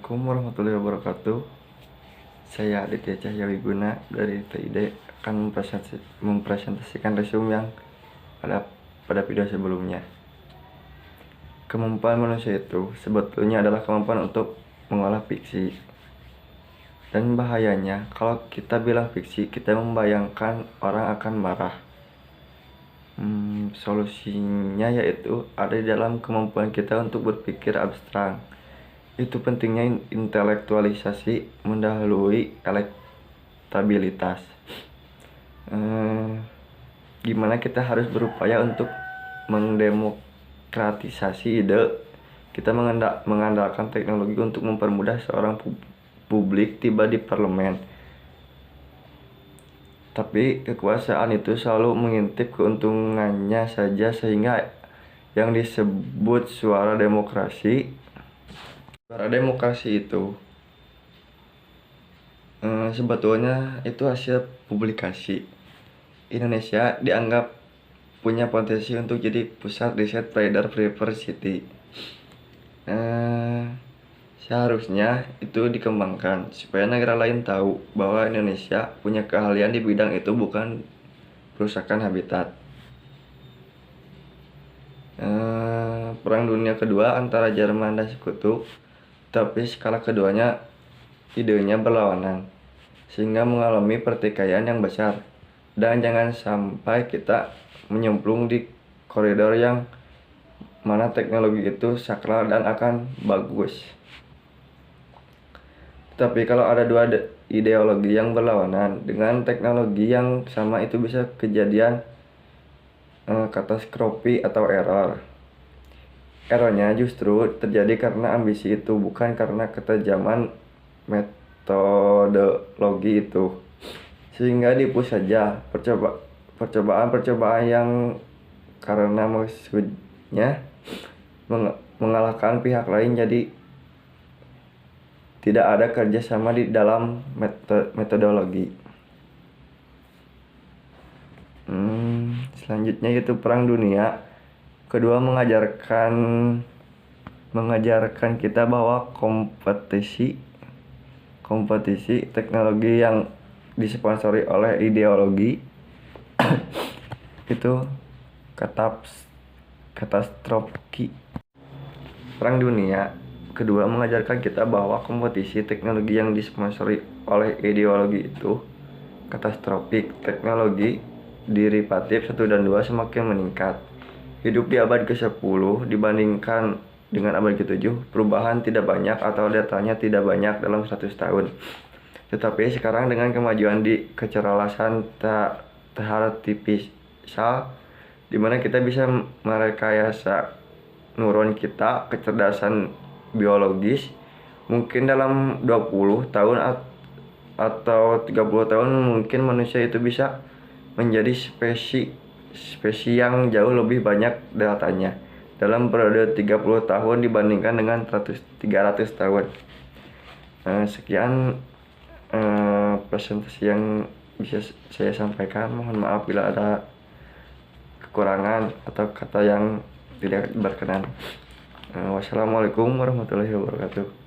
Assalamualaikum warahmatullahi wabarakatuh. Saya Aditya Cahyawiguna dari TID akan mempresentasikan resume yang ada pada video sebelumnya. Kemampuan manusia itu sebetulnya adalah kemampuan untuk mengolah fiksi. Dan bahayanya kalau kita bilang fiksi, kita membayangkan orang akan marah. Solusinya yaitu ada di dalam kemampuan kita untuk berpikir abstrak. Itu pentingnya intelektualisasi mendahului elektabilitas. Gimana kita harus berupaya untuk mendemokratisasi ide. Kita mengandalkan teknologi untuk mempermudah seorang publik tiba di parlemen. Tapi kekuasaan itu selalu mengintip keuntungannya saja, sehingga yang disebut suara demokrasi itu sebetulnya itu hasil publikasi. Indonesia dianggap punya potensi untuk jadi pusat riset payudar university. Seharusnya itu dikembangkan supaya negara lain tahu bahwa Indonesia punya keahlian di bidang itu, bukan perusakan habitat. Perang Dunia Kedua antara Jerman dan Sekutu, tapi skala keduanya idenya berlawanan, sehingga mengalami pertikaian yang besar. Dan jangan sampai kita menyemplung di koridor yang mana teknologi itu sakral dan akan bagus. Tapi kalau ada dua ideologi yang berlawanan dengan teknologi yang sama, itu bisa kejadian katastrofi atau error. Errornya justru terjadi karena ambisi itu, bukan karena ketajaman metodologi itu. Sehingga dihapus saja percobaan yang karena maksudnya mengalahkan pihak lain, jadi tidak ada kerjasama di dalam metodologi. Selanjutnya yaitu Perang Dunia Kedua mengajarkan kita bahwa kompetisi teknologi yang disponsori oleh ideologi itu katastrofi. Perang Dunia Kedua mengajarkan kita bahwa kompetisi teknologi yang disponsori oleh ideologi itu katastrofik. Teknologi derivatif 1 dan 2 semakin meningkat. Hidup di abad ke-10 dibandingkan dengan abad ke-7, perubahan tidak banyak atau datanya tidak banyak dalam 100 tahun. Tetapi sekarang dengan kemajuan di kecerdasan artifisial, di mana kita bisa merekayasa neuron kita, kecerdasan biologis, mungkin dalam 20 tahun atau 30 tahun mungkin manusia itu bisa menjadi spesies yang jauh lebih banyak datanya dalam periode 30 tahun dibandingkan dengan 300 tahun. Sekian presentasi yang bisa saya sampaikan. Mohon maaf bila ada kekurangan atau kata yang tidak berkenan. Wassalamualaikum warahmatullahi wabarakatuh.